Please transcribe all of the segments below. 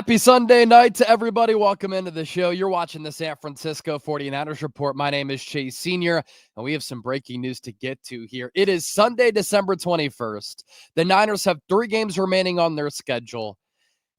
Happy Sunday night to everybody. Welcome into the show. You're watching the San Francisco 49ers Report. My name is Chase Sr., and we have some breaking news to get to here. It is Sunday, December 21st. The Niners have 3 games remaining on their schedule,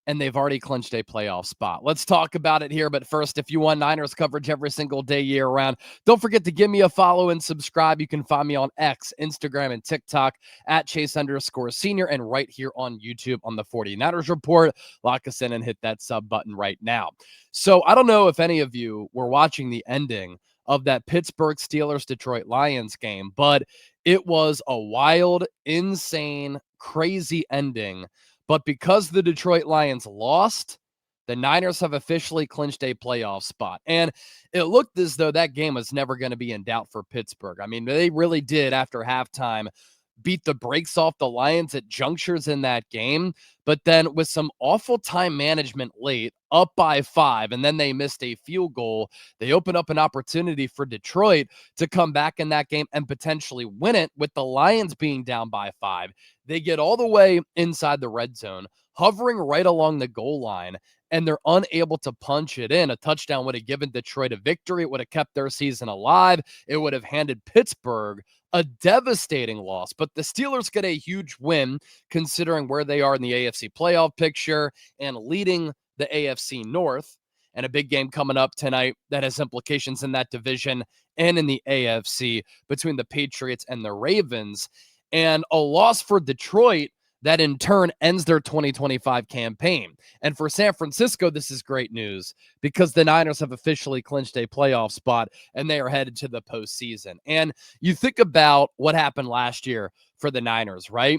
and they've already clinched a playoff spot. Let's talk about it here. But first, if you want Niners coverage every single day, year-round, don't forget to give me a follow and subscribe. You can find me on X, Instagram, and TikTok at Chase_Senior, and right here on YouTube on the 49ers Report. Lock us in and hit that sub button right now. So I don't know if any of you were watching the ending of that Pittsburgh Steelers-Detroit Lions game, but it was a wild, insane, crazy ending. But because the Detroit Lions lost, the Niners have officially clinched a playoff spot. And it looked as though that game was never going to be in doubt for Pittsburgh. I mean, they really did, after halftime, beat the brakes off the Lions at junctures in that game. But then with some awful time management late, up by 5, and then they missed a field goal, they opened up an opportunity for Detroit to come back in that game and potentially win it with the Lions being down by 5. They get all the way inside the red zone, hovering right along the goal line, and they're unable to punch it in. A touchdown would have given Detroit a victory. It would have kept their season alive. It would have handed Pittsburgh a devastating loss. But the Steelers get a huge win considering where they are in the AFC playoff picture and leading the AFC North. And a big game coming up tonight that has implications in that division and in the AFC between the Patriots and the Ravens. And a loss for Detroit that in turn ends their 2025 campaign. And for San Francisco, this is great news because the Niners have officially clinched a playoff spot and they are headed to the postseason. And you think about what happened last year for the Niners, right?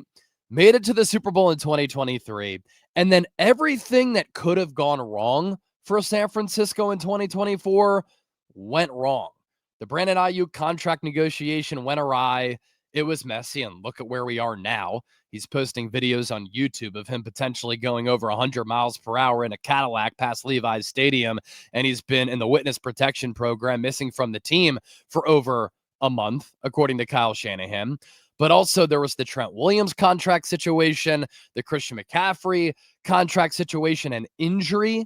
Made it to the Super Bowl in 2023. And then everything that could have gone wrong for San Francisco in 2024 went wrong. The Brandon Ayuk contract negotiation went awry. It was messy, and look at where we are now. He's posting videos on YouTube of him potentially going over 100 miles per hour in a Cadillac past Levi's Stadium, and he's been in the witness protection program, missing from the team for over a month, according to Kyle Shanahan. But also there was the Trent Williams contract situation, the Christian McCaffrey contract situation and injury.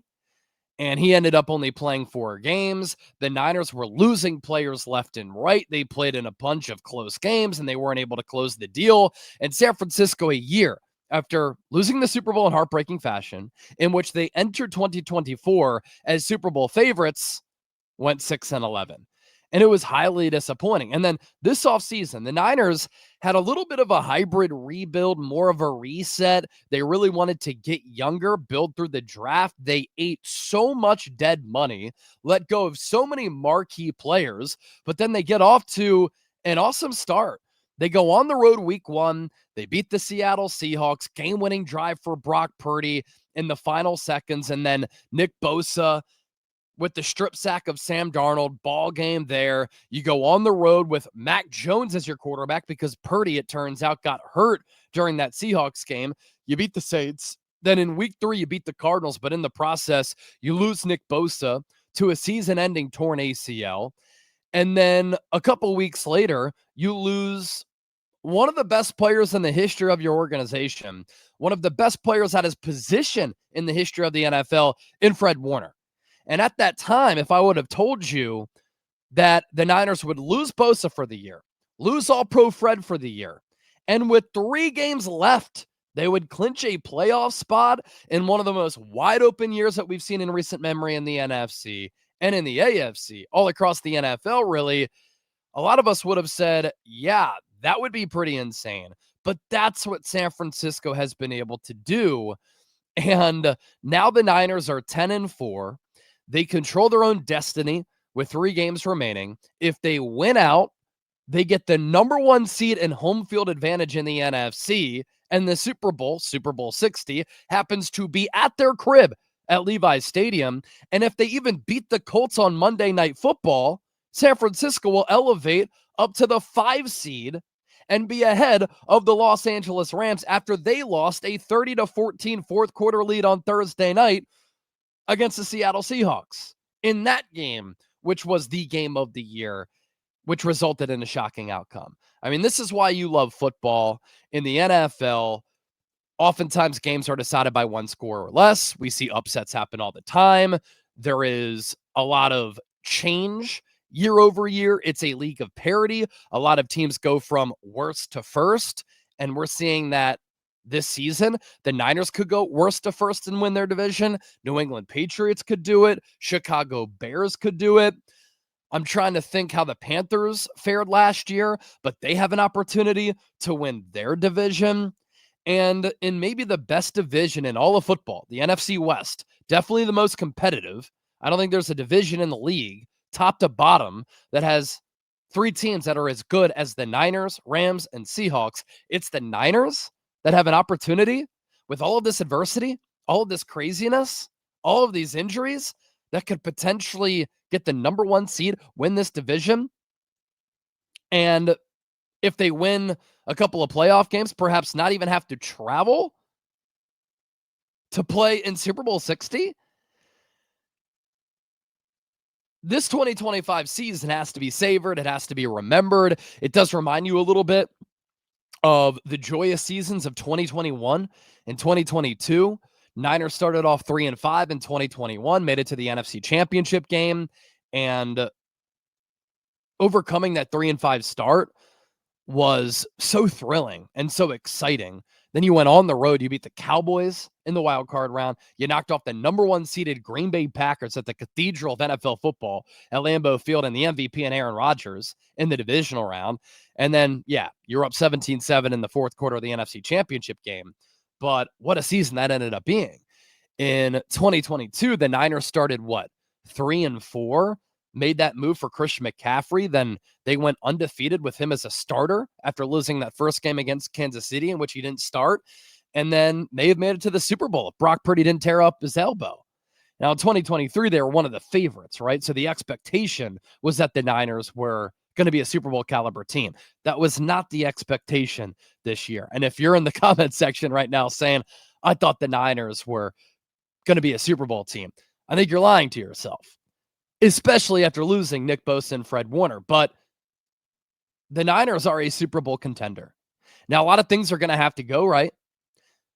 And he ended up only playing 4 games. The Niners were losing players left and right. They played in a bunch of close games, and they weren't able to close the deal. And San Francisco, a year after losing the Super Bowl in heartbreaking fashion, in which they entered 2024 as Super Bowl favorites, went 6-11. And it was highly disappointing. And then this offseason, the Niners had a little bit of a hybrid rebuild, more of a reset. They really wanted to get younger, build through the draft. They ate so much dead money, let go of so many marquee players, but then they get off to an awesome start. They go on the road week 1. They beat the Seattle Seahawks, game-winning drive for Brock Purdy in the final seconds, and then Nick Bosa with the strip sack of Sam Darnold, ball game there. You go on the road with Mac Jones as your quarterback because Purdy, it turns out, got hurt during that Seahawks game. You beat the Saints. Then in week 3, you beat the Cardinals, but in the process, you lose Nick Bosa to a season-ending torn ACL. And then a couple weeks later, you lose one of the best players in the history of your organization, one of the best players at his position in the history of the NFL, in Fred Warner. And at that time, if I would have told you that the Niners would lose Bosa for the year, lose All-Pro Fred for the year, and with 3 games left, they would clinch a playoff spot in one of the most wide-open years that we've seen in recent memory in the NFC and in the AFC, all across the NFL, really, a lot of us would have said, yeah, that would be pretty insane. But that's what San Francisco has been able to do. And now the Niners are 10-4. They control their own destiny with 3 games remaining. If they win out, they get the number 1 seed and home field advantage in the NFC, and the Super Bowl, Super Bowl 60, happens to be at their crib at Levi's Stadium. And if they even beat the Colts on Monday Night Football, San Francisco will elevate up to the 5 seed and be ahead of the Los Angeles Rams after they lost a 30-14 fourth quarter lead on Thursday night against the Seattle Seahawks in that game, which was the game of the year, which resulted in a shocking outcome. I mean, this is why you love football. In the NFL, Oftentimes, games are decided by one score or less. We see upsets happen all the time. There is a lot of change year over year. It's a league of parity. A lot of teams go from worst to first, and we're seeing that this season. The Niners could go worst to first and win their division. New England Patriots could do it. Chicago Bears could do it. I'm trying to think how the Panthers fared last year, but they have an opportunity to win their division. And in maybe the best division in all of football, the NFC West, definitely the most competitive. I don't think there's a division in the league, top to bottom, that has three teams that are as good as the Niners, Rams, and Seahawks. It's the Niners that have an opportunity with all of this adversity, all of this craziness, all of these injuries that could potentially get the number one seed, win this division. And if they win a couple of playoff games, perhaps not even have to travel to play in Super Bowl 60. This 2025 season has to be savored. It has to be remembered. It does remind you a little bit of the joyous seasons of 2021 and 2022. Niners started off 3-5 in 2021, made it to the NFC Championship game, and overcoming that 3-5 start was so thrilling and so exciting. Then you went on the road. You beat the Cowboys in the wild card round. You knocked off the number one seeded Green Bay Packers at the Cathedral of NFL football at Lambeau Field, and the MVP and Aaron Rodgers in the divisional round. And then, yeah, you're up 17-7 in the fourth quarter of the NFC Championship game. But what a season that ended up being. In 2022, the Niners started what? 3-4, made that move for Christian McCaffrey. Then they went undefeated with him as a starter after losing that first game against Kansas City, in which he didn't start. And then they have made it to the Super Bowl if Brock Purdy didn't tear up his elbow. Now, in 2023, they were one of the favorites, right? So the expectation was that the Niners were going to be a Super Bowl caliber team. That was not the expectation this year. And if you're in the comment section right now saying, I thought the Niners were going to be a Super Bowl team, I think you're lying to yourself, especially after losing Nick Bosa and Fred Warner. But the Niners are a Super Bowl contender. Now, a lot of things are going to have to go right.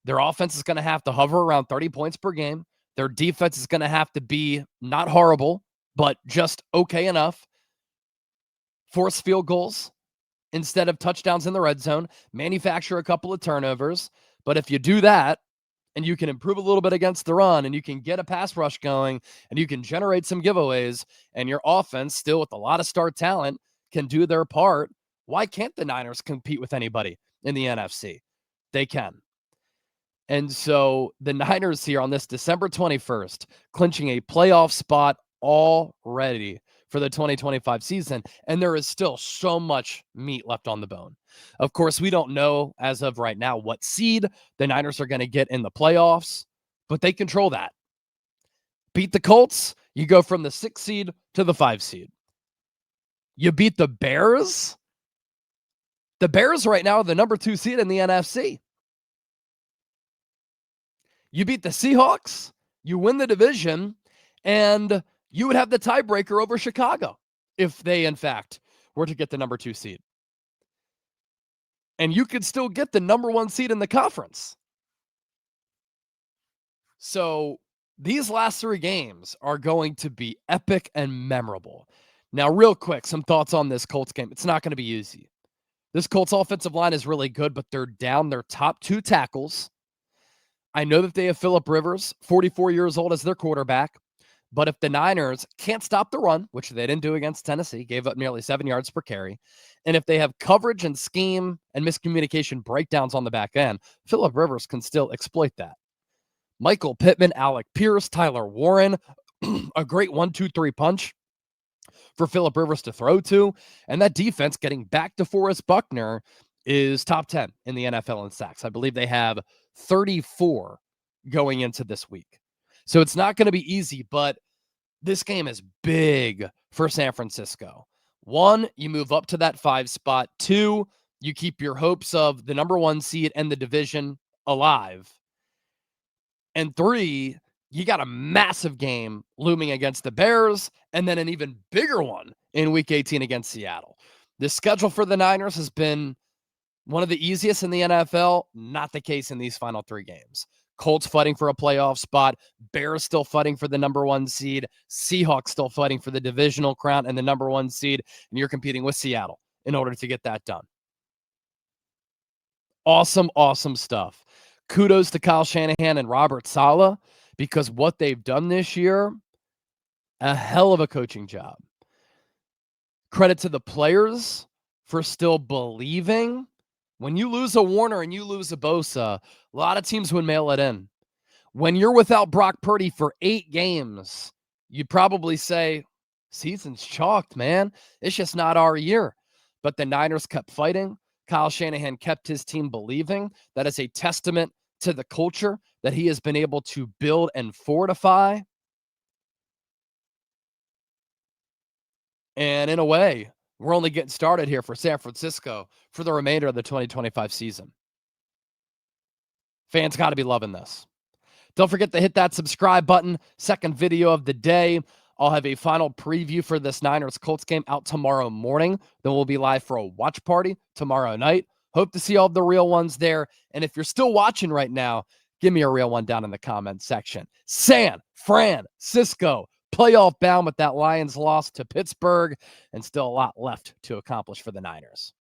Their offense is going to have to hover around 30 points per game. Their defense is going to have to be not horrible, but just okay enough. Force field goals instead of touchdowns in the red zone. Manufacture a couple of turnovers. But if you do that, and you can improve a little bit against the run, and you can get a pass rush going, and you can generate some giveaways, and your offense, still with a lot of star talent, can do their part, why can't the Niners compete with anybody in the NFC? They can. And so the Niners here on this December 21st, clinching a playoff spot already for the 2025 season. And there is still so much meat left on the bone. Of course, we don't know as of right now what seed the Niners are going to get in the playoffs, but they control that. Beat the Colts, you go from the 6 seed to the 5 seed. You beat the Bears. The Bears right now are the number 2 seed in the NFC. You beat the Seahawks, you win the division, and you would have the tiebreaker over Chicago if they, in fact, were to get the number 2 seed. And you could still get the number 1 seed in the conference. So these last 3 games are going to be epic and memorable. Now, real quick, some thoughts on this Colts game. It's not going to be easy. This Colts offensive line is really good, but they're down their top 2 tackles. I know that they have Phillip Rivers, 44 years old, as their quarterback. But if the Niners can't stop the run, which they didn't do against Tennessee, gave up nearly 7 yards per carry, and if they have coverage and scheme and miscommunication breakdowns on the back end, Phillip Rivers can still exploit that. Michael Pittman, Alec Pierce, Tyler Warren, a great 1-2-3 punch for Phillip Rivers to throw to. And that defense, getting back to Forrest Buckner, is top 10 in the NFL in sacks. I believe they have 34 going into this week. So it's not going to be easy, but this game is big for San Francisco. 1, you move up to that 5 spot. 2, you keep your hopes of the number 1 seed and the division alive. And 3, you got a massive game looming against the Bears, and then an even bigger one in Week 18 against Seattle. The schedule for the Niners has been One of the easiest in the NFL, not the case in these final 3 games. Colts fighting for a playoff spot, Bears still fighting for the number 1 seed, Seahawks still fighting for the divisional crown and the number 1 seed, and you're competing with Seattle in order to get that done. Awesome, awesome stuff. Kudos to Kyle Shanahan and Robert Saleh, because what they've done this year, a hell of a coaching job. Credit to the players for still believing. When you lose a Warner and you lose a Bosa, a lot of teams would mail it in. When you're without Brock Purdy for 8 games, you'd probably say, season's chalked, man. It's just not our year. But the Niners kept fighting. Kyle Shanahan kept his team believing. That is a testament to the culture that he has been able to build and fortify. And in a way, we're only getting started here for San Francisco for the remainder of the 2025 season. Fans got to be loving this. Don't forget to hit that subscribe button. Second video of the day. I'll have a final preview for this Niners-Colts game out tomorrow morning. Then we'll be live for a watch party tomorrow night. Hope to see all the real ones there. And if you're still watching right now, give me a real one down in the comments section. San-FRAN-CISCO, playoff bound with that Lions loss to Pittsburgh, and still a lot left to accomplish for the Niners.